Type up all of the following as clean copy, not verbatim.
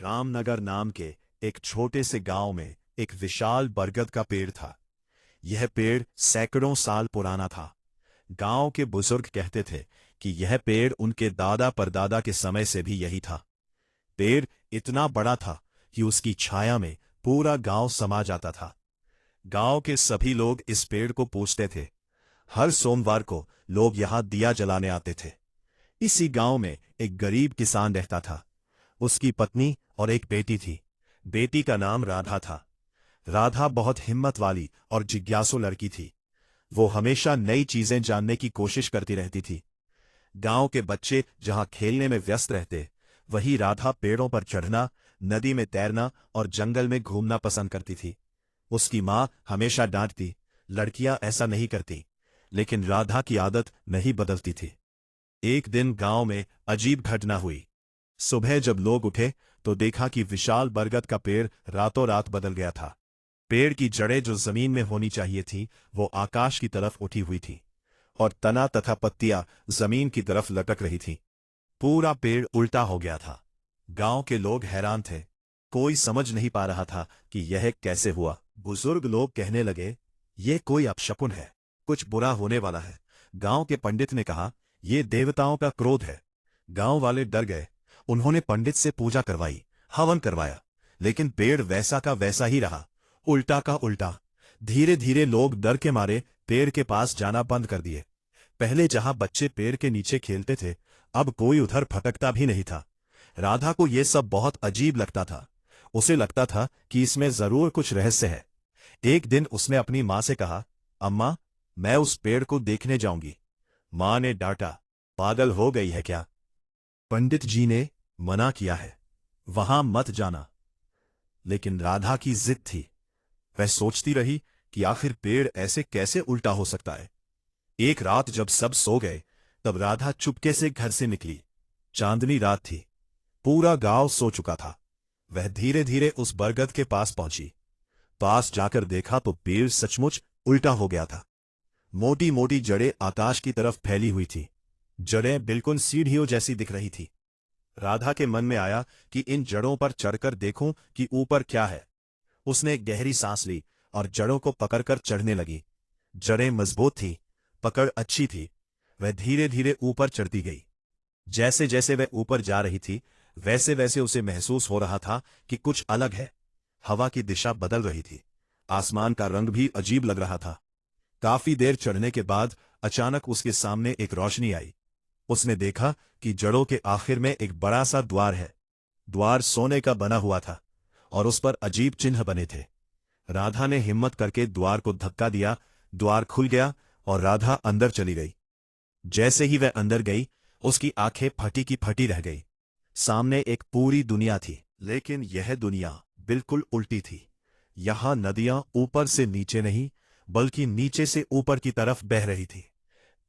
रामनगर नाम के एक छोटे से गांव में एक विशाल बरगद का पेड़ था। यह पेड़ सैकड़ों साल पुराना था। गांव के बुजुर्ग कहते थे कि यह पेड़ उनके दादा परदादा के समय से भी यही था। पेड़ इतना बड़ा था कि उसकी छाया में पूरा गांव समा जाता था। गांव के सभी लोग इस पेड़ को पूजते थे। हर सोमवार को लोग यहां दिया जलाने आते थे। इसी गांव में एक गरीब किसान रहता था। उसकी पत्नी और एक बेटी थी। बेटी का नाम राधा था। राधा बहुत हिम्मत वाली और जिज्ञासु लड़की थी। वो हमेशा नई चीजें जानने की कोशिश करती रहती थी। गांव के बच्चे जहां खेलने में व्यस्त रहते, वहीं राधा पेड़ों पर चढ़ना, नदी में तैरना और जंगल में घूमना पसंद करती थी। उसकी मां हमेशा डांटती, लड़कियां ऐसा नहीं करती, लेकिन राधा की आदत नहीं बदलती थी। एक दिन गांव में अजीब घटना हुई। सुबह जब लोग उठे तो देखा कि विशाल बरगद का पेड़ रातों रात बदल गया था। पेड़ की जड़ें जो जमीन में होनी चाहिए थी, वो आकाश की तरफ उठी हुई थी और तना तथा पत्तियां जमीन की तरफ लटक रही थी। पूरा पेड़ उल्टा हो गया था। गांव के लोग हैरान थे। कोई समझ नहीं पा रहा था कि यह कैसे हुआ। बुजुर्ग लोग कहने लगे, ये कोई अपशकुन है, कुछ बुरा होने वाला है। गांव के पंडित ने कहा, ये देवताओं का क्रोध है। गांव वाले डर गए। उन्होंने पंडित से पूजा करवाई, हवन करवाया, लेकिन पेड़ वैसा का वैसा ही रहा, उल्टा का उल्टा। धीरे धीरे लोग डर के मारे पेड़ के पास जाना बंद कर दिए। पहले जहां बच्चे पेड़ के नीचे खेलते थे, अब कोई उधर फटकता भी नहीं था। राधा को यह सब बहुत अजीब लगता था। उसे लगता था कि इसमें जरूर कुछ रहस्य है। एक दिन उसने अपनी मां से कहा, अम्मा, मैं उस पेड़ को देखने जाऊंगी। मां ने डांटा, पागल हो गई है क्या? पंडित जी ने मना किया है, वहां मत जाना। लेकिन राधा की जिद थी। वह सोचती रही कि आखिर पेड़ ऐसे कैसे उल्टा हो सकता है। एक रात जब सब सो गए, तब राधा चुपके से घर से निकली। चांदनी रात थी। पूरा गांव सो चुका था। वह धीरे धीरे उस बरगद के पास पहुंची। पास जाकर देखा तो पेड़ सचमुच उल्टा हो गया था। मोटी मोटी जड़ें आकाश की तरफ फैली हुई थी। जड़ें बिल्कुल सीढ़ियों जैसी दिख रही थी। राधा के मन में आया कि इन जड़ों पर चढ़कर देखूं कि ऊपर क्या है। उसने एक गहरी सांस ली और जड़ों को पकड़कर चढ़ने लगी। जड़ें मजबूत थी, पकड़ अच्छी थी। वह धीरे धीरे ऊपर चढ़ती गई। जैसे जैसे वह ऊपर जा रही थी, वैसे वैसे उसे महसूस हो रहा था कि कुछ अलग है। हवा की दिशा बदल रही थी। आसमान का रंग भी अजीब लग रहा था। काफी देर चढ़ने के बाद अचानक उसके सामने एक रोशनी आई। उसने देखा कि जड़ों के आखिर में एक बड़ा सा द्वार है। द्वार सोने का बना हुआ था और उस पर अजीब चिन्ह बने थे। राधा ने हिम्मत करके द्वार को धक्का दिया। द्वार खुल गया और राधा अंदर चली गई। जैसे ही वह अंदर गई, उसकी आंखें फटी की फटी रह गई। सामने एक पूरी दुनिया थी, लेकिन यह दुनिया बिल्कुल उल्टी थी। यहां नदियां ऊपर से नीचे नहीं, बल्कि नीचे से ऊपर की तरफ बह रही थी।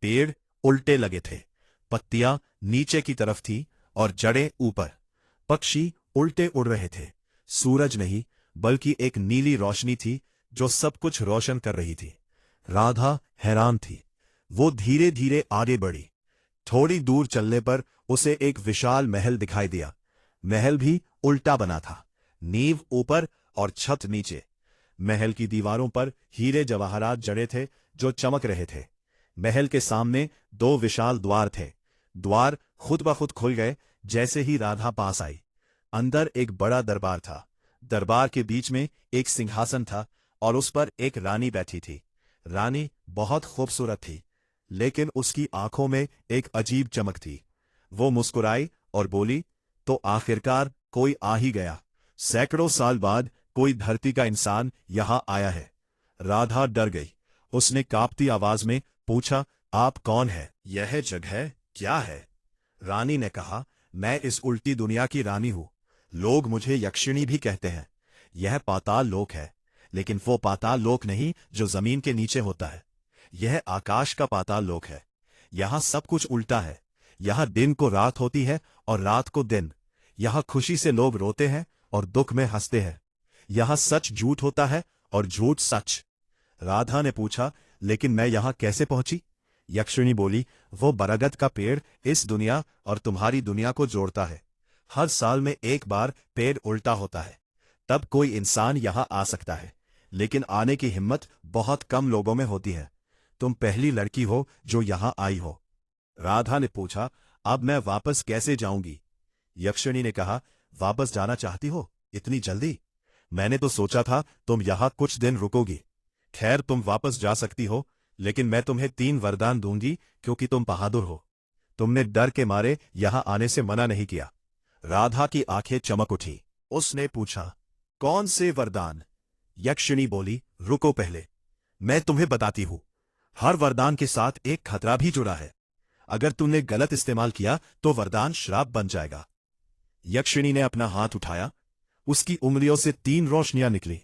पेड़ उल्टे लगे थे, पत्तियां नीचे की तरफ थी और जड़ें ऊपर। पक्षी उल्टे उड़ रहे थे। सूरज नहीं, बल्कि एक नीली रोशनी थी जो सब कुछ रोशन कर रही थी। राधा हैरान थी। वो धीरे धीरे आगे बढ़ी। थोड़ी दूर चलने पर उसे एक विशाल महल दिखाई दिया। महल भी उल्टा बना था, नींव ऊपर और छत नीचे। महल की दीवारों पर हीरे जवाहरात जड़े थे जो चमक रहे थे। महल के सामने दो विशाल द्वार थे। द्वार खुद ब खुद खुल गए जैसे ही राधा पास आई। अंदर एक बड़ा दरबार था। दरबार के बीच में एक सिंहासन था और उस पर एक रानी बैठी थी। रानी बहुत खूबसूरत थी, लेकिन उसकी आंखों में एक अजीब चमक थी। वो मुस्कुराई और बोली, तो आखिरकार कोई आ ही गया। सैकड़ों साल बाद कोई धरती का इंसान यहां आया है। राधा डर गई। उसने कांपती आवाज में पूछा, आप कौन है? यह जगह क्या है? रानी ने कहा, मैं इस उल्टी दुनिया की रानी हूं। लोग मुझे यक्षिणी भी कहते हैं। यह पाताल लोक है, लेकिन वो पाताल लोक नहीं जो जमीन के नीचे होता है। यह आकाश का पाताल लोक है। यहां सब कुछ उल्टा है। यहां दिन को रात होती है और रात को दिन। यहां खुशी से लोग रोते हैं और दुख में हंसते हैं। यहां सच झूठ होता है और झूठ सच। राधा ने पूछा, लेकिन मैं यहां कैसे पहुंची? यक्षिणी बोली, वो बरगद का पेड़ इस दुनिया और तुम्हारी दुनिया को जोड़ता है। हर साल में एक बार पेड़ उल्टा होता है, तब कोई इंसान यहां आ सकता है, लेकिन आने की हिम्मत बहुत कम लोगों में होती है। तुम पहली लड़की हो जो यहां आई हो। राधा ने पूछा, अब मैं वापस कैसे जाऊंगी? यक्षिणी ने कहा, वापस जाना चाहती हो? इतनी जल्दी? मैंने तो सोचा था तुम यहां कुछ दिन रुकोगी। खैर, तुम वापस जा सकती हो, लेकिन मैं तुम्हें 3 वरदान दूंगी क्योंकि तुम बहादुर हो। तुमने डर के मारे यहां आने से मना नहीं किया। राधा की आंखें चमक उठी। उसने पूछा, कौन से वरदान? यक्षिणी बोली, रुको पहले, मैं तुम्हें बताती हूं। हर वरदान के साथ एक खतरा भी जुड़ा है। अगर तुमने गलत इस्तेमाल किया तो वरदान श्राप बन जाएगा। यक्षिणी ने अपना हाथ उठाया। उसकी उंगलियों से 3 रोशनियां निकली।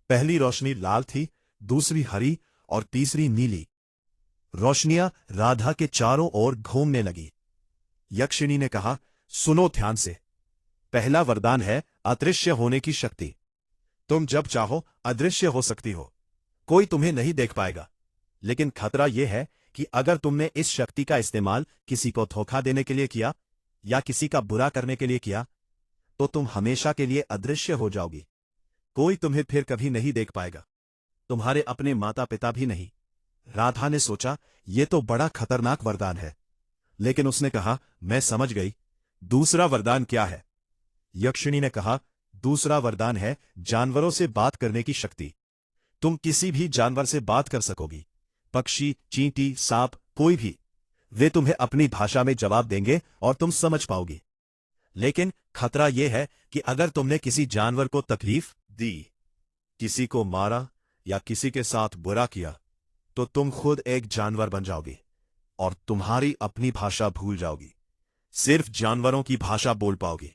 पहली रोशनी लाल थी, दूसरी हरी और तीसरी नीली। रोशनियां राधा के चारों ओर घूमने लगी। यक्षिणी ने कहा, सुनो ध्यान से। पहला वरदान है अदृश्य होने की शक्ति। तुम जब चाहो अदृश्य हो सकती हो। कोई तुम्हें नहीं देख पाएगा। लेकिन खतरा यह है कि अगर तुमने इस शक्ति का इस्तेमाल किसी को धोखा देने के लिए किया या किसी का बुरा करने के लिए किया, तो तुम हमेशा के लिए अदृश्य हो जाओगी। कोई तुम्हें फिर कभी नहीं देख पाएगा, तुम्हारे अपने माता पिता भी नहीं। राधा ने सोचा, यह तो बड़ा खतरनाक वरदान है, लेकिन उसने कहा, मैं समझ गई। दूसरा वरदान क्या है? यक्षिणी ने कहा, दूसरा वरदान है जानवरों से बात करने की शक्ति। तुम किसी भी जानवर से बात कर सकोगी, पक्षी, चींटी, सांप, कोई भी। वे तुम्हें अपनी भाषा में जवाब देंगे और तुम समझ पाओगी। लेकिन खतरा यह है कि अगर तुमने किसी जानवर को तकलीफ दी, किसी को मारा या किसी के साथ बुरा किया, तो तुम खुद एक जानवर बन जाओगी और तुम्हारी अपनी भाषा भूल जाओगी। सिर्फ जानवरों की भाषा बोल पाओगी।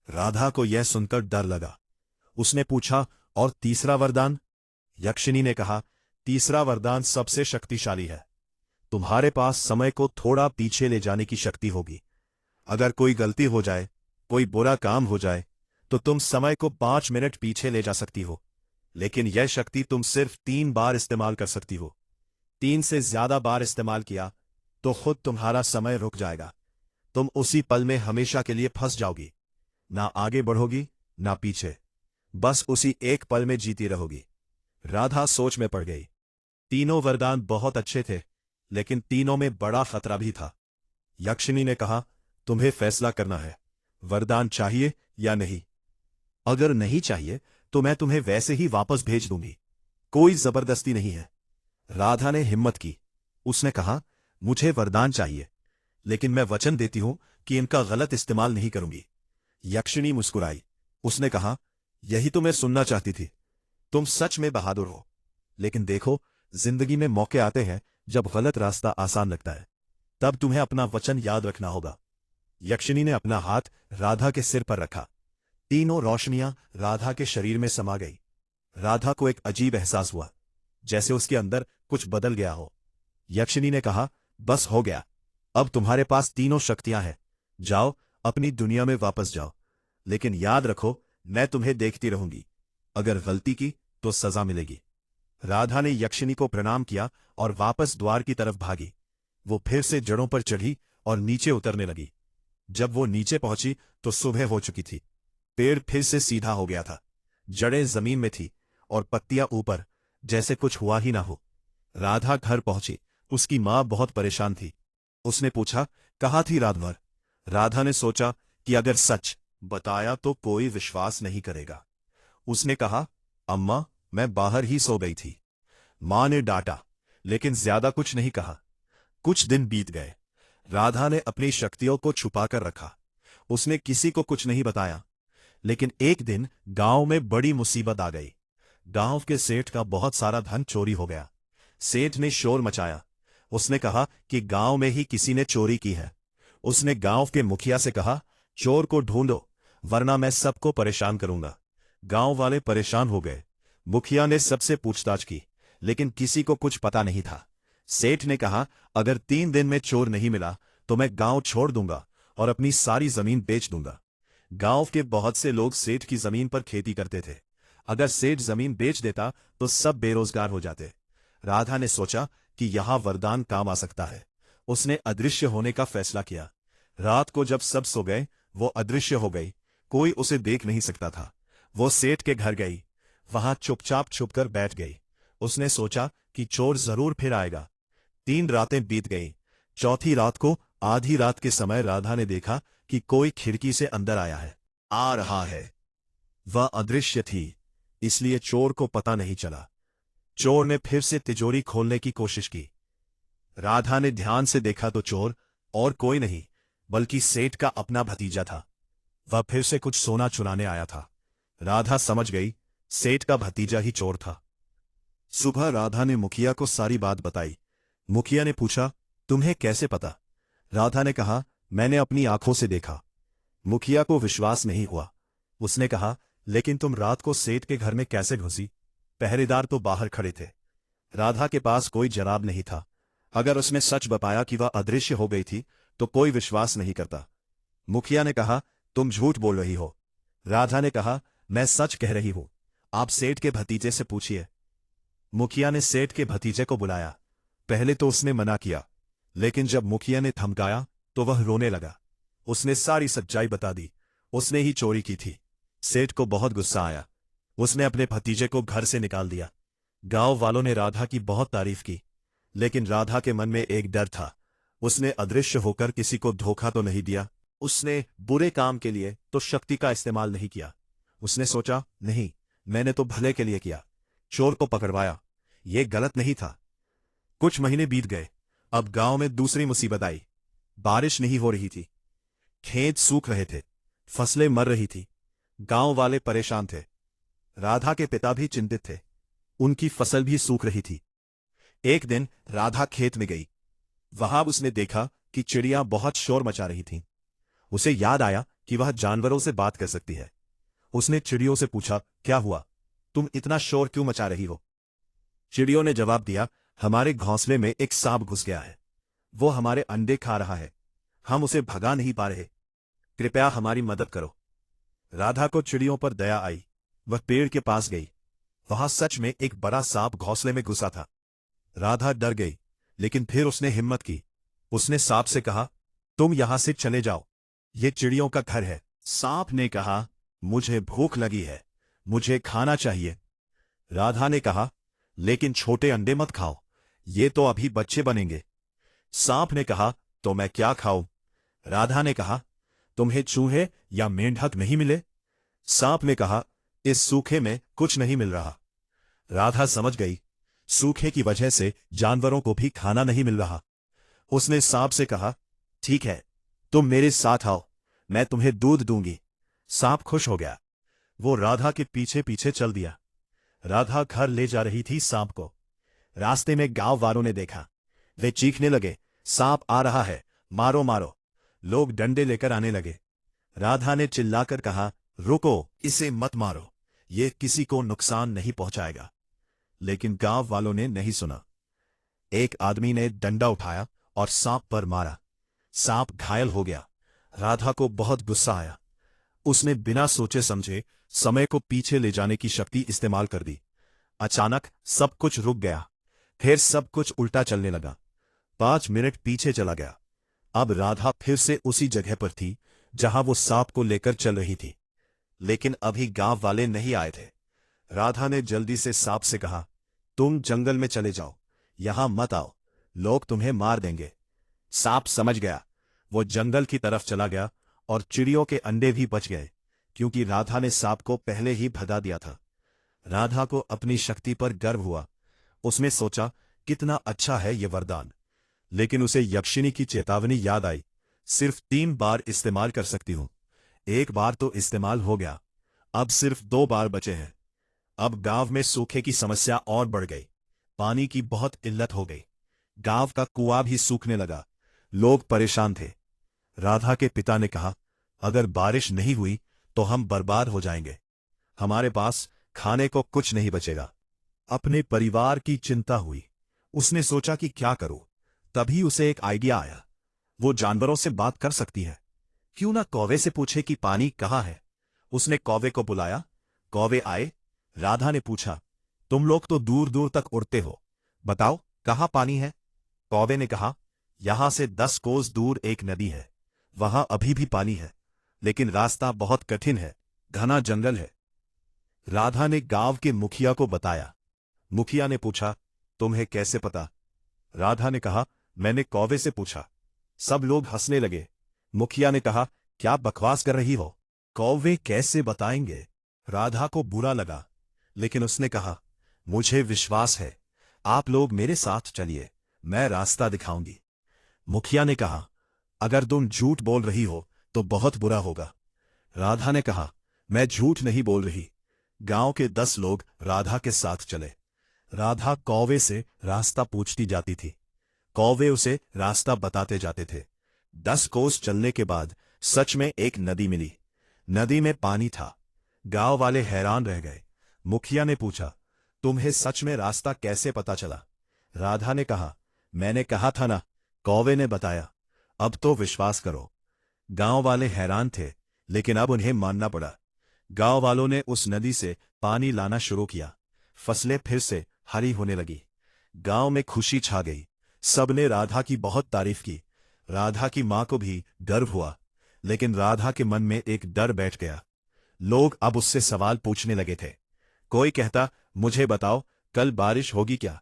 राधा को यह सुनकर डर लगा। उसने पूछा, और तीसरा वरदान? यक्षिणी ने कहा, तीसरा वरदान सबसे शक्तिशाली है। तुम्हारे पास समय को थोड़ा पीछे ले जाने की शक्ति होगी। अगर कोई गलती हो जाए, कोई बुरा काम हो जाए, तो तुम समय को 5 मिनट पीछे ले जा सकती हो। लेकिन यह शक्ति तुम सिर्फ 3 बार इस्तेमाल कर सकती हो। 3 से ज्यादा बार इस्तेमाल किया तो खुद तुम्हारा समय रुक जाएगा। तुम उसी पल में हमेशा के लिए फंस जाओगी। ना आगे बढ़ोगी ना पीछे, बस उसी एक पल में जीती रहोगी। राधा सोच में पड़ गई। तीनों वरदान बहुत अच्छे थे, लेकिन तीनों में बड़ा खतरा भी था। यक्षिणी ने कहा, तुम्हें फैसला करना है, वरदान चाहिए या नहीं। अगर नहीं चाहिए तो मैं तुम्हें वैसे ही वापस भेज दूंगी। कोई जबरदस्ती नहीं है। राधा ने हिम्मत की। उसने कहा, मुझे वरदान चाहिए, लेकिन मैं वचन देती हूं कि इनका गलत इस्तेमाल नहीं करूंगी। यक्षिणी मुस्कुराई। उसने कहा, यही तो मैं सुनना चाहती थी। तुम सच में बहादुर हो। लेकिन देखो, जिंदगी में मौके आते हैं जब गलत रास्ता आसान लगता है। तब तुम्हें अपना वचन याद रखना होगा। यक्षिणी ने अपना हाथ राधा के सिर पर रखा। तीनों रोशनियां राधा के शरीर में समा गई। राधा को एक अजीब एहसास हुआ, जैसे उसके अंदर कुछ बदल गया हो। यक्षिणी ने कहा, बस हो गया। अब तुम्हारे पास तीनों शक्तियां हैं। जाओ, अपनी दुनिया में वापस जाओ। लेकिन याद रखो, मैं तुम्हें देखती रहूंगी। अगर गलती की तो सजा मिलेगी। राधा ने यक्षिणी को प्रणाम किया और वापस द्वार की तरफ भागी। वो फिर से जड़ों पर चढ़ी और नीचे उतरने लगी। जब वो नीचे पहुंची तो सुबह हो चुकी थी। पेड़ फिर से सीधा हो गया था। जड़ें जमीन में थी और पत्तियां ऊपर, जैसे कुछ हुआ ही ना हो। राधा घर पहुंची। उसकी मां बहुत परेशान थी। उसने पूछा, कहाँ थी रात भर? राधा ने सोचा कि अगर सच बताया तो कोई विश्वास नहीं करेगा। उसने कहा, अम्मा, मैं बाहर ही सो गई थी। मां ने डांटा, लेकिन ज्यादा कुछ नहीं कहा। कुछ दिन बीत गए। राधा ने अपनी शक्तियों को छुपाकर रखा। उसने किसी को कुछ नहीं बताया। लेकिन एक दिन गांव में बड़ी मुसीबत आ गई। गांव के सेठ का बहुत सारा धन चोरी हो गया। सेठ ने शोर मचाया। उसने कहा कि गांव में ही किसी ने चोरी की है। उसने गांव के मुखिया से कहा, चोर को ढूंढो, वरना मैं सबको परेशान करूंगा। गांव वाले परेशान हो गए। मुखिया ने सबसे पूछताछ की, लेकिन किसी को कुछ पता नहीं था। सेठ ने कहा, अगर 3 दिन में चोर नहीं मिला तो मैं गांव छोड़ दूंगा और अपनी सारी जमीन बेच दूंगा। गांव के बहुत से लोग सेठ की जमीन पर खेती करते थे। अगर सेठ जमीन बेच देता तो सब बेरोजगार हो जाते। राधा ने सोचा कि यहां वरदान काम आ सकता है। उसने अदृश्य होने का फैसला किया। रात को जब सब सो गए वो अदृश्य हो गई, कोई उसे देख नहीं सकता था। वो सेठ के घर गई, वहां चुपचाप छुपकर बैठ गई। उसने सोचा कि चोर जरूर फिर आएगा। 3 रातें बीत गईं। चौथी रात को आधी रात के समय राधा ने देखा कि कोई खिड़की से अंदर आ रहा है। वह अदृश्य थी, इसलिए चोर को पता नहीं चला। चोर ने फिर से तिजोरी खोलने की कोशिश की। राधा ने ध्यान से देखा तो चोर और कोई नहीं बल्कि सेठ का अपना भतीजा था। वह फिर से कुछ सोना चुराने आया था। राधा समझ गई, सेठ का भतीजा ही चोर था। सुबह राधा ने मुखिया को सारी बात बताई। मुखिया ने पूछा, तुम्हें कैसे पता? राधा ने कहा, मैंने अपनी आंखों से देखा। मुखिया को विश्वास नहीं हुआ। उसने कहा, लेकिन तुम रात को सेठ के घर में कैसे घुसी? पहरेदार तो बाहर खड़े थे। राधा के पास कोई जवाब नहीं था। अगर उसने सच बताया कि वह अदृश्य हो गई थी तो कोई विश्वास नहीं करता। मुखिया ने कहा, तुम झूठ बोल रही हो। राधा ने कहा, मैं सच कह रही हूं। आप सेठ के भतीजे से पूछिए। मुखिया ने सेठ के भतीजे को बुलाया। पहले तो उसने मना किया, लेकिन जब मुखिया ने धमकाया तो वह रोने लगा। उसने सारी सच्चाई बता दी। उसने ही चोरी की थी। सेठ को बहुत गुस्सा आया। उसने अपने भतीजे को घर से निकाल दिया। गांव वालों ने राधा की बहुत तारीफ की, लेकिन राधा के मन में एक डर था। उसने अदृश्य होकर किसी को धोखा तो नहीं दिया। उसने बुरे काम के लिए तो शक्ति का इस्तेमाल नहीं किया। उसने सोचा, नहीं, मैंने तो भले के लिए किया। चोर को पकड़वाया। ये गलत नहीं था। कुछ महीने बीत गए। अब गांव में दूसरी मुसीबत आई। बारिश नहीं हो रही थी। खेत सूख रहे थे। फसलें मर रही थी। गांव वाले परेशान थे। राधा के पिता भी चिंतित थे। उनकी फसल भी सूख रही थी। एक दिन राधा खेत में गई। वहां उसने देखा कि चिड़ियां बहुत शोर मचा रही थीं। उसे याद आया कि वह जानवरों से बात कर सकती है। उसने चिड़ियों से पूछा, क्या हुआ? तुम इतना शोर क्यों मचा रही हो? चिड़ियों ने जवाब दिया, हमारे घोंसले में एक सांप घुस गया है। वो हमारे अंडे खा रहा है। हम उसे भगा नहीं पा रहे। कृपया हमारी मदद करो। राधा को चिड़ियों पर दया आई। वह पेड़ के पास गई। वहां सच में एक बड़ा सांप घोंसले में घुसा था। राधा डर गई, लेकिन फिर उसने हिम्मत की। उसने सांप से कहा, तुम यहां से चले जाओ। ये चिड़ियों का घर है। सांप ने कहा, मुझे भूख लगी है, मुझे खाना चाहिए। राधा ने कहा, लेकिन छोटे अंडे मत खाओ, ये तो अभी बच्चे बनेंगे। सांप ने कहा, तो मैं क्या खाऊं? राधा ने कहा, तुम्हें चूहे या मेंढक नहीं मिले? सांप ने कहा, इस सूखे में कुछ नहीं मिल रहा। राधा समझ गई, सूखे की वजह से जानवरों को भी खाना नहीं मिल रहा। उसने सांप से कहा, ठीक है, तुम मेरे साथ आओ, मैं तुम्हें दूध दूंगी। सांप खुश हो गया। वो राधा के पीछे पीछे चल दिया। राधा घर ले जा रही थी सांप को। रास्ते में गांव वालों ने देखा। वे चीखने लगे, सांप आ रहा है, मारो मारो। लोग डंडे लेकर आने लगे। राधा ने चिल्लाकर कहा, रुको, इसे मत मारो, ये किसी को नुकसान नहीं पहुंचाएगा। लेकिन गांव वालों ने नहीं सुना। एक आदमी ने डंडा उठाया और सांप पर मारा। सांप घायल हो गया। राधा को बहुत गुस्सा आया। उसने बिना सोचे समझे समय को पीछे ले जाने की शक्ति इस्तेमाल कर दी। अचानक सब कुछ रुक गया। फिर सब कुछ उल्टा चलने लगा। 5 मिनट पीछे चला गया। अब राधा फिर से उसी जगह पर थी जहां वो सांप को लेकर चल रही थी। लेकिन अभी गांव वाले नहीं आए थे। राधा ने जल्दी से सांप से कहा, तुम जंगल में चले जाओ, यहां मत आओ, लोग तुम्हें मार देंगे। सांप समझ गया। वो जंगल की तरफ चला गया और चिड़ियों के अंडे भी बच गए, क्योंकि राधा ने सांप को पहले ही भगा दिया था। राधा को अपनी शक्ति पर गर्व हुआ। उसने सोचा, कितना अच्छा है ये वरदान। लेकिन उसे यक्षिणी की चेतावनी याद आई, सिर्फ 3 बार इस्तेमाल कर सकती हूं। एक बार तो इस्तेमाल हो गया, अब सिर्फ 2 बार बचे हैं। अब गांव में सूखे की समस्या और बढ़ गई। पानी की बहुत किल्लत हो गई। गांव का कुआं भी सूखने लगा। लोग परेशान थे। राधा के पिता ने कहा, अगर बारिश नहीं हुई तो हम बर्बाद हो जाएंगे। हमारे पास खाने को कुछ नहीं बचेगा। अपने परिवार की चिंता हुई। उसने सोचा कि क्या करूं। तभी उसे एक आइडिया आया। वो जानवरों से बात कर सकती है। क्यों ना कौवे से पूछे कि पानी कहाँ है। उसने कौवे को बुलाया। कौवे आए। राधा ने पूछा, तुम लोग तो दूर दूर तक उड़ते हो, बताओ कहाँ पानी है? कौवे ने कहा, यहां से 10 कोस दूर एक नदी है, वहां अभी भी पानी है। लेकिन रास्ता बहुत कठिन है, घना जंगल है। राधा ने गांव के मुखिया को बताया। मुखिया ने पूछा, तुम्हें कैसे पता? राधा ने कहा, मैंने कौवे से पूछा। सब लोग हंसने लगे। मुखिया ने कहा, क्या बकवास कर रही हो? कौवे कैसे बताएंगे? राधा को बुरा लगा, लेकिन उसने कहा, मुझे विश्वास है, आप लोग मेरे साथ चलिए, मैं रास्ता दिखाऊंगी। मुखिया ने कहा, अगर तुम झूठ बोल रही हो तो बहुत बुरा होगा। राधा ने कहा, मैं झूठ नहीं बोल रही। गांव के 10 लोग राधा के साथ चले। राधा कौवे से रास्ता पूछती जाती थी, कौवे उसे रास्ता बताते जाते थे। 10 कोस चलने के बाद सच में एक नदी मिली। नदी में पानी था। गांव वाले हैरान रह गए। मुखिया ने पूछा, तुम्हें सच में रास्ता कैसे पता चला? राधा ने कहा, मैंने कहा था ना, कौवे ने बताया। अब तो विश्वास करो। गांव वाले हैरान थे, लेकिन अब उन्हें मानना पड़ा। गांव वालों ने उस नदी से पानी लाना शुरू किया। फसलें फिर से हरी होने लगी। गांव में खुशी छा गई। सबने राधा की बहुत तारीफ की। राधा की मां को भी गर्व हुआ, लेकिन राधा के मन में एक डर बैठ गया। लोग अब उससे सवाल पूछने लगे थे। कोई कहता, मुझे बताओ, कल बारिश होगी क्या?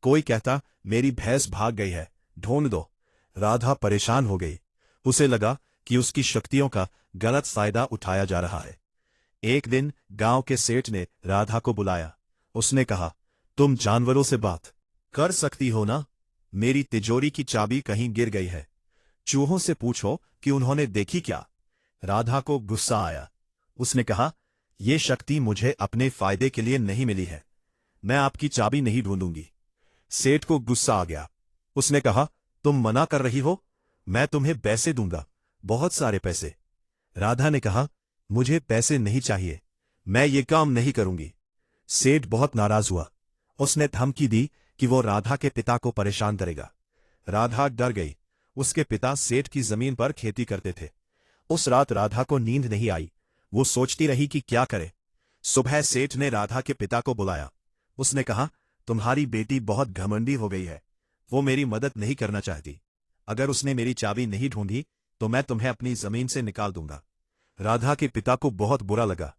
कोई कहता, मेरी भैंस भाग गई है, ढूंढ दो। राधा परेशान हो गई। उसे लगा कि उसकी शक्तियों का गलत फायदा उठाया जा रहा है। एक दिन गांव के सेठ ने राधा को बुलाया। उसने कहा, तुम जानवरों से बात कर सकती हो ना? मेरी तिजोरी की चाबी कहीं गिर गई है। चूहों से पूछो कि उन्होंने देखी क्या? राधा को गुस्सा आया। उसने कहा, यह शक्ति मुझे अपने फायदे के लिए नहीं मिली है। मैं आपकी चाबी नहीं ढूंढूंगी। सेठ को गुस्सा आ गया। उसने कहा, तुम मना कर रही हो? मैं तुम्हें पैसे दूंगा, बहुत सारे पैसे। राधा ने कहा, मुझे पैसे नहीं चाहिए, मैं ये काम नहीं करूंगी। सेठ बहुत नाराज हुआ। उसने धमकी दी कि वो राधा के पिता को परेशान करेगा। राधा डर गई। उसके पिता सेठ की जमीन पर खेती करते थे। उस रात राधा को नींद नहीं आई। वो सोचती रही कि क्या करे। सुबह सेठ ने राधा के पिता को बुलाया। उसने कहा, तुम्हारी बेटी बहुत घमंडी हो गई है। वो मेरी मदद नहीं करना चाहती। अगर उसने मेरी चाबी नहीं ढूंढी तो मैं तुम्हें अपनी जमीन से निकाल दूंगा। राधा के पिता को बहुत बुरा लगा।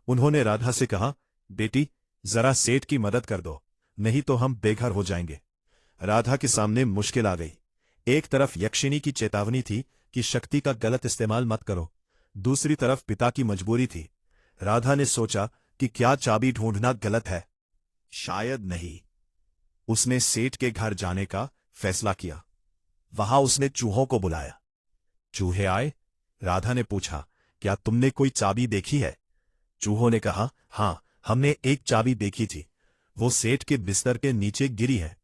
उन्होंने राधा से कहा, बेटी, जरा सेठ की मदद कर दो, नहीं तो हम बेघर हो जाएंगे। राधा के सामने मुश्किल आ गई। एक तरफ यक्षिणी की चेतावनी थी कि शक्ति का गलत इस्तेमाल मत करो। दूसरी तरफ पिता की मजबूरी थी। राधा ने सोचा कि क्या चाबी ढूंढना गलत है? शायद नहीं। उसने सेठ के घर जाने का फैसला किया। वहां उसने चूहों को बुलाया। चूहे आए। राधा ने पूछा, क्या तुमने कोई चाबी देखी है? चूहों ने कहा, हां, हमने एक चाबी देखी थी। वो सेठ के बिस्तर के नीचे गिरी है।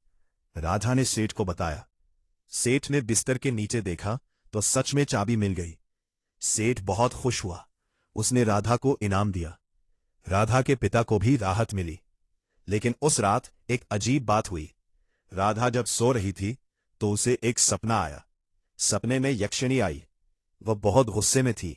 राधा ने सेठ को बताया। सेठ ने बिस्तर के नीचे देखा तो सच में चाबी मिल गई। सेठ बहुत खुश हुआ। उसने राधा को इनाम दिया। राधा के पिता को भी राहत मिली। लेकिन उस रात एक अजीब बात हुई। राधा जब सो रही थी तो उसे एक सपना आया। सपने में यक्षिणी आई। वह बहुत गुस्से में थी।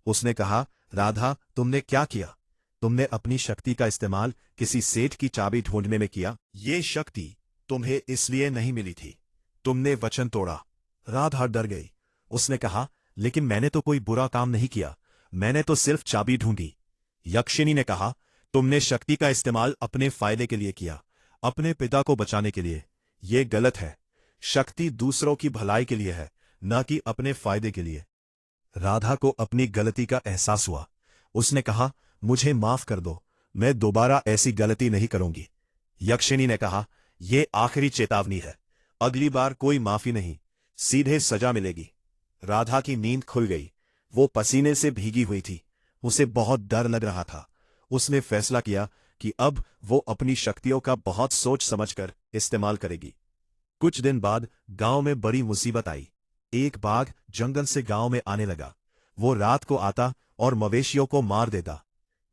उसने कहा, राधा, तुमने क्या किया? तुमने अपनी शक्ति का इस्तेमाल किसी सेठ की चाबी ढूंढने में किया। ये शक्ति तुम्हें इसलिए नहीं मिली थी, तुमने वचन तोड़ा। राधा डर गई। उसने कहा, लेकिन मैंने तो कोई बुरा काम नहीं किया, मैंने तो सिर्फ चाबी ढूंढी। यक्षिणी ने कहा, तुमने शक्ति का इस्तेमाल अपने फायदे के लिए किया, अपने पिता को बचाने के लिए। यह गलत है। शक्ति दूसरों की भलाई के लिए है, न कि अपने फायदे के लिए। राधा को अपनी गलती का एहसास हुआ। उसने कहा, मुझे माफ कर दो, मैं दोबारा ऐसी गलती नहीं करूंगी। यक्षिणी ने कहा, यह आखिरी चेतावनी है, अगली बार कोई माफी नहीं, सीधे सजा मिलेगी। राधा की नींद खुल गई। वो पसीने से भीगी हुई थी। उसे बहुत डर लग रहा था। उसने फैसला किया कि अब वो अपनी शक्तियों का बहुत सोच समझकर इस्तेमाल करेगी। कुछ दिन बाद गांव में बड़ी मुसीबत आई। एक बाघ जंगल से गांव में आने लगा। वो रात को आता और मवेशियों को मार देता।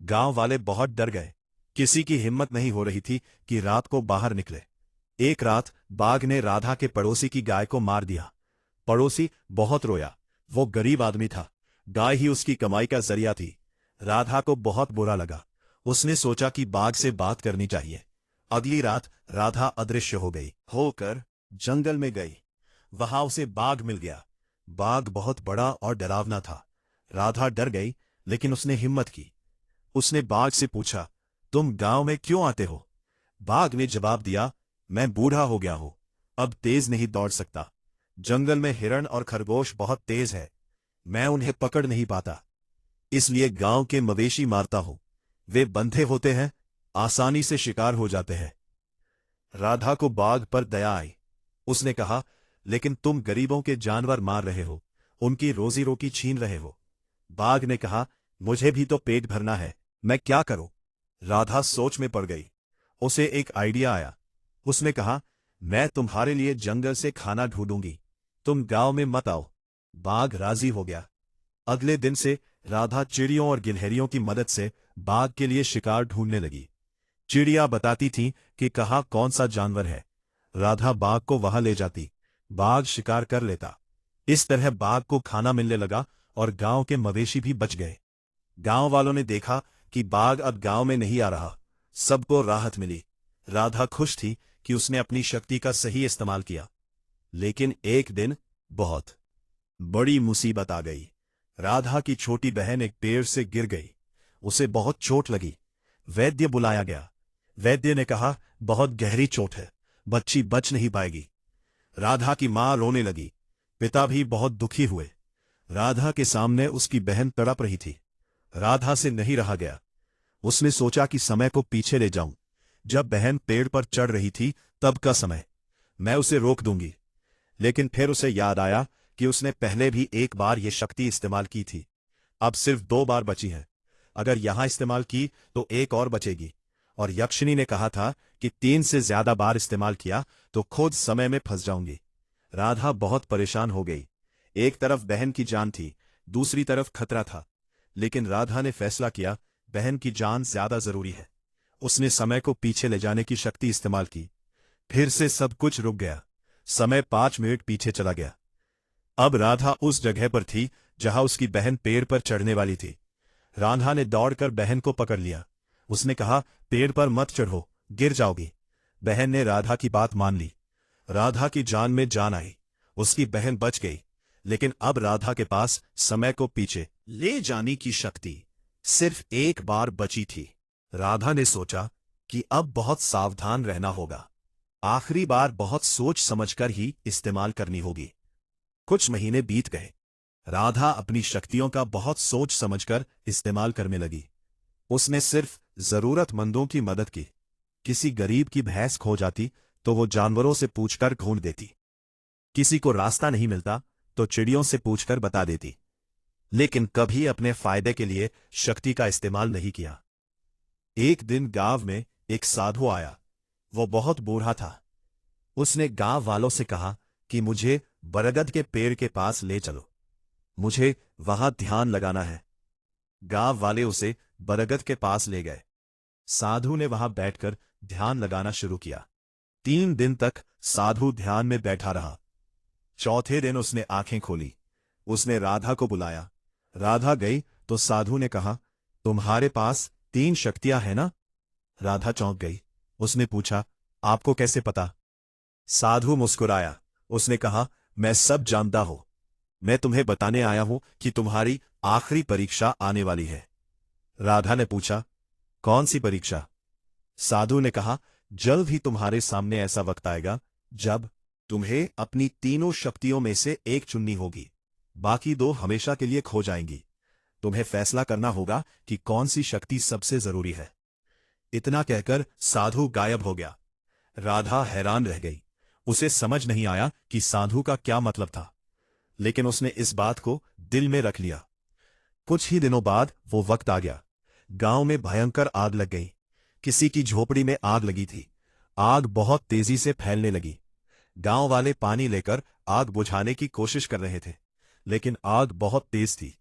गांव वाले बहुत डर गए। किसी की हिम्मत नहीं हो रही थी कि रात को बाहर निकले। एक रात बाघ ने राधा के पड़ोसी की गाय को मार दिया। पड़ोसी बहुत रोया। वो गरीब आदमी था। गाय ही उसकी कमाई का जरिया थी। राधा को बहुत बुरा लगा। उसने सोचा कि बाघ से बात करनी चाहिए। अगली रात राधा अदृश्य हो गई होकर जंगल में गई। वहां उसे बाघ मिल गया। बाघ बहुत बड़ा और डरावना था। राधा डर गई, लेकिन उसने हिम्मत की। उसने बाघ से पूछा, तुम गांव में क्यों आते हो? बाघ ने जवाब दिया, मैं बूढ़ा हो गया हूं, अब तेज नहीं दौड़ सकता। जंगल में हिरण और खरगोश बहुत तेज है, मैं उन्हें पकड़ नहीं पाता, इसलिए गांव के मवेशी मारता हूं। वे बंधे होते हैं, आसानी से शिकार हो जाते हैं। राधा को बाघ पर दया आई। उसने कहा, लेकिन तुम गरीबों के जानवर मार रहे हो, उनकी रोजी रोटी छीन रहे हो। बाघ ने कहा, मुझे भी तो पेट भरना है, मैं क्या करूं? राधा सोच में पड़ गई। उसे एक आइडिया आया। उसने कहा, मैं तुम्हारे लिए जंगल से खाना ढूंढूंगी, तुम गांव में मत आओ। बाघ राजी हो गया। अगले दिन से राधा चिड़ियों और गिलहरियों की मदद से बाघ के लिए शिकार ढूंढने लगी। चिड़िया बताती थीं कि कहाँ कौन सा जानवर है। राधा बाघ को वहां ले जाती, बाघ शिकार कर लेता। इस तरह बाघ को खाना मिलने लगा और गांव के मवेशी भी बच गए। गांव वालों ने देखा कि बाघ अब गांव में नहीं आ रहा। सबको राहत मिली। राधा खुश थी कि उसने अपनी शक्ति का सही इस्तेमाल किया। लेकिन एक दिन बहुत बड़ी मुसीबत आ गई। राधा की छोटी बहन एक पेड़ से गिर गई। उसे बहुत चोट लगी। वैद्य बुलाया गया। वैद्य ने कहा, बहुत गहरी चोट है, बच्ची बच नहीं पाएगी। राधा की मां रोने लगी। पिता भी बहुत दुखी हुए। राधा के सामने उसकी बहन तड़प रही थी। राधा से नहीं रहा गया। उसने सोचा कि समय को पीछे ले जाऊं। जब बहन पेड़ पर चढ़ रही थी तब का समय, मैं उसे रोक दूंगी। लेकिन फिर उसे याद आया कि उसने पहले भी एक बार यह शक्ति इस्तेमाल की थी। अब सिर्फ 2 बार बची है। अगर यहां इस्तेमाल की तो एक और बचेगी। और यक्षिणी ने कहा था कि 3 से ज्यादा बार इस्तेमाल किया तो खुद समय में फंस जाऊंगी। राधा बहुत परेशान हो गई। एक तरफ बहन की जान थी, दूसरी तरफ खतरा था। लेकिन राधा ने फैसला किया, बहन की जान ज्यादा जरूरी है। उसने समय को पीछे ले जाने की शक्ति इस्तेमाल की। फिर से सब कुछ रुक गया। समय 5 मिनट पीछे चला गया। अब राधा उस जगह पर थी जहां उसकी बहन पेड़ पर चढ़ने वाली थी। राधा ने दौड़कर बहन को पकड़ लिया। उसने कहा, पेड़ पर मत चढ़ो, गिर जाओगी। बहन ने राधा की बात मान ली। राधा की जान में जान आई। उसकी बहन बच गई। लेकिन अब राधा के पास समय को पीछे ले जाने की शक्ति सिर्फ एक बार बची थी। राधा ने सोचा कि अब बहुत सावधान रहना होगा। आखिरी बार बहुत सोच समझकर ही इस्तेमाल करनी होगी। कुछ महीने बीत गए। राधा अपनी शक्तियों का बहुत सोच समझकर इस्तेमाल करने लगी। उसने सिर्फ जरूरतमंदों की मदद की। किसी गरीब की भैंस खो जाती तो वो जानवरों से पूछकर ढूंढ देती। किसी को रास्ता नहीं मिलता तो चिड़ियों से पूछकर बता देती। लेकिन कभी अपने फायदे के लिए शक्ति का इस्तेमाल नहीं किया। एक दिन गांव में एक साधु आया। वो बहुत बूढ़ा था। उसने गांव वालों से कहा कि मुझे बरगद के पेड़ के पास ले चलो, मुझे वहां ध्यान लगाना है। गांव वाले उसे बरगद के पास ले गए। साधु ने वहां बैठकर ध्यान लगाना शुरू किया। 3 दिन तक साधु ध्यान में बैठा रहा। चौथे दिन उसने आंखें खोली। उसने राधा को बुलाया। राधा गई तो साधु ने कहा, तुम्हारे पास 3 शक्तियां हैं ना? राधा चौंक गई। उसने पूछा, आपको कैसे पता? साधु मुस्कुराया। उसने कहा, मैं सब जानता हूं। मैं तुम्हें बताने आया हूं कि तुम्हारी आखिरी परीक्षा आने वाली है। राधा ने पूछा, कौन सी परीक्षा? साधु ने कहा, जल्द ही तुम्हारे सामने ऐसा वक्त आएगा जब तुम्हें अपनी तीनों शक्तियों में से एक चुननी होगी। बाकी 2 हमेशा के लिए खो जाएंगी। तुम्हें फैसला करना होगा कि कौन सी शक्ति सबसे जरूरी है। इतना कहकर साधु गायब हो गया। राधा हैरान रह गई। उसे समझ नहीं आया कि साधु का क्या मतलब था। लेकिन उसने इस बात को दिल में रख लिया। कुछ ही दिनों बाद वो वक्त आ गया। गांव में भयंकर आग लग गई। किसी की झोपड़ी में आग लगी थी। आग बहुत तेजी से फैलने लगी। गांव वाले पानी लेकर आग बुझाने की कोशिश कर रहे थे, लेकिन आग बहुत तेज थी।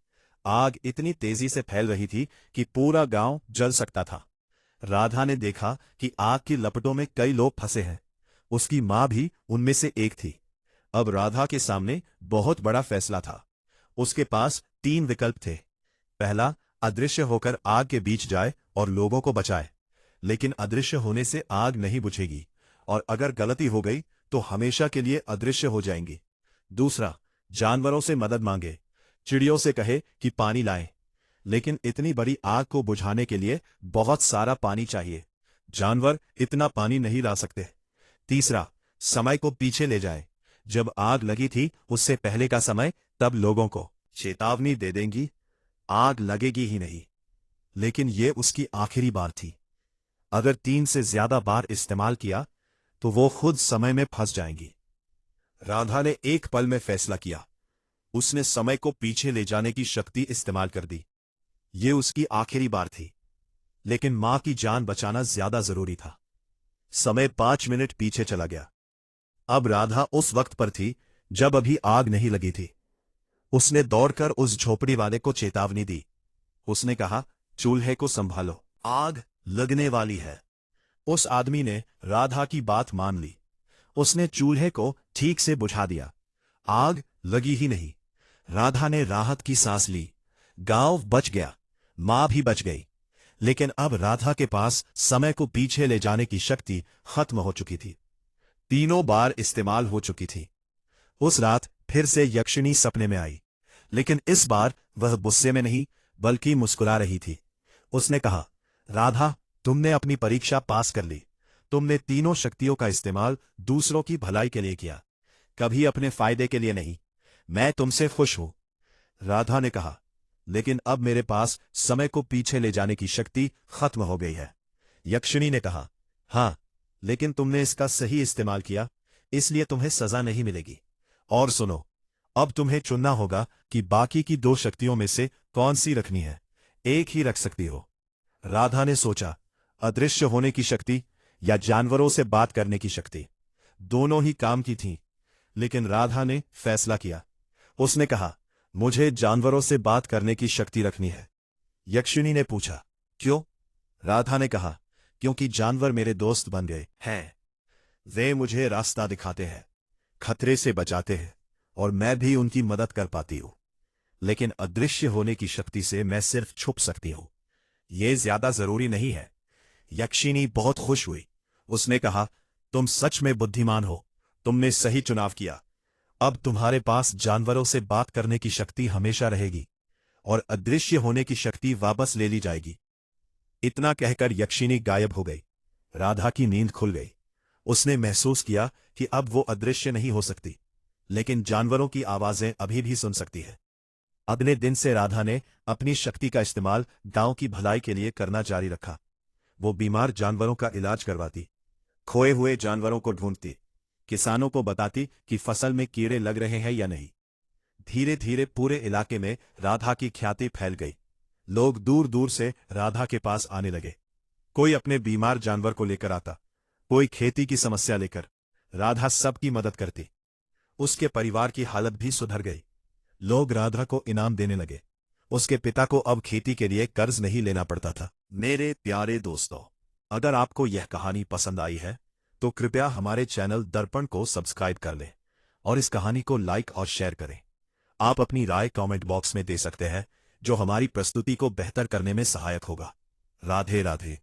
आग इतनी तेजी से फैल रही थी कि पूरा गांव जल सकता था। राधा ने देखा कि आग की लपटों में कई लोग फंसे हैं। उसकी मां भी उनमें से एक थी। अब राधा के सामने बहुत बड़ा फैसला था। उसके पास 3 विकल्प थे। पहला, अदृश्य होकर आग के बीच जाए और लोगों को बचाए, लेकिन अदृश्य होने से आग नहीं बुझेगी और अगर गलती हो गई तो हमेशा के लिए अदृश्य हो जाएंगी। दूसरा, जानवरों से मदद मांगे, चिड़ियों से कहे कि पानी लाएं, लेकिन इतनी बड़ी आग को बुझाने के लिए बहुत सारा पानी चाहिए। जानवर इतना पानी नहीं ला सकते। तीसरा, समय को पीछे ले जाए। जब आग लगी थी उससे पहले का समय, तब लोगों को चेतावनी दे देंगी, आग लगेगी ही नहीं। लेकिन यह उसकी आखिरी बार थी। अगर 3 से ज्यादा बार इस्तेमाल किया तो वो खुद समय में फंस जाएंगी। राधा ने एक पल में फैसला किया। उसने समय को पीछे ले जाने की शक्ति इस्तेमाल कर दी। ये उसकी आखिरी बार थी, लेकिन मां की जान बचाना ज्यादा जरूरी था। समय 5 मिनट पीछे चला गया। अब राधा उस वक्त पर थी जब अभी आग नहीं लगी थी। उसने दौड़कर उस झोपड़ी वाले को चेतावनी दी। उसने कहा, चूल्हे को संभालो, आग लगने वाली है। उस आदमी ने राधा की बात मान ली। उसने चूल्हे को ठीक से बुझा दिया। आग लगी ही नहीं। राधा ने राहत की सांस ली। गांव बच गया, मां भी बच गई। लेकिन अब राधा के पास समय को पीछे ले जाने की शक्ति खत्म हो चुकी थी। 3 बार इस्तेमाल हो चुकी थी। उस रात फिर से यक्षिणी सपने में आई, लेकिन इस बार वह गुस्से में नहीं बल्कि मुस्कुरा रही थी। उसने कहा, राधा, तुमने अपनी परीक्षा पास कर ली। तुमने तीनों शक्तियों का इस्तेमाल दूसरों की भलाई के लिए किया, कभी अपने फायदे के लिए नहीं। मैं तुमसे खुश हूं। राधा ने कहा, लेकिन अब मेरे पास समय को पीछे ले जाने की शक्ति खत्म हो गई है। यक्षिणी ने कहा, हां, लेकिन तुमने इसका सही इस्तेमाल किया, इसलिए तुम्हें सजा नहीं मिलेगी। और सुनो, अब तुम्हें चुनना होगा कि बाकी की 2 शक्तियों में से कौन सी रखनी है। एक ही रख सकती हो। राधा ने सोचा, अदृश्य होने की शक्ति या जानवरों से बात करने की शक्ति। दोनों ही काम की थीं, लेकिन राधा ने फैसला किया। उसने कहा, मुझे जानवरों से बात करने की शक्ति रखनी है। यक्षिणी ने पूछा, क्यों? राधा ने कहा, क्योंकि जानवर मेरे दोस्त बन गए हैं। वे मुझे रास्ता दिखाते हैं, खतरे से बचाते हैं, और मैं भी उनकी मदद कर पाती हूं। लेकिन अदृश्य होने की शक्ति से मैं सिर्फ छुप सकती हूं। यह ज्यादा जरूरी नहीं है। यक्षिणी बहुत खुश हुई। उसने कहा, तुम सच में बुद्धिमान हो। तुमने सही चुनाव किया। अब तुम्हारे पास जानवरों से बात करने की शक्ति हमेशा रहेगी, और अदृश्य होने की शक्ति वापस ले ली जाएगी। इतना कहकर यक्षिणी गायब हो गई। राधा की नींद खुल गई। उसने महसूस किया कि अब वो अदृश्य नहीं हो सकती, लेकिन जानवरों की आवाजें अभी भी सुन सकती है। अगले दिन से राधा ने अपनी शक्ति का इस्तेमाल गांव की भलाई के लिए करना जारी रखा। वो बीमार जानवरों का इलाज करवाती, खोए हुए जानवरों को ढूंढती, किसानों को बताती कि फसल में कीड़े लग रहे हैं या नहीं। धीरे धीरे पूरे इलाके में राधा की ख्याति फैल गई। लोग दूर दूर से राधा के पास आने लगे। कोई अपने बीमार जानवर को लेकर आता, कोई खेती की समस्या लेकर। राधा सबकी मदद करती। उसके परिवार की हालत भी सुधर गई। लोग राधा को इनाम देने लगे। उसके पिता को अब खेती के लिए कर्ज नहीं लेना पड़ता था। मेरे प्यारे दोस्तों, अगर आपको यह कहानी पसंद आई है तो कृपया हमारे चैनल दर्पण को सब्सक्राइब कर लें और इस कहानी को लाइक और शेयर करें। आप अपनी राय कमेंट बॉक्स में दे सकते हैं, जो हमारी प्रस्तुति को बेहतर करने में सहायक होगा। राधे राधे।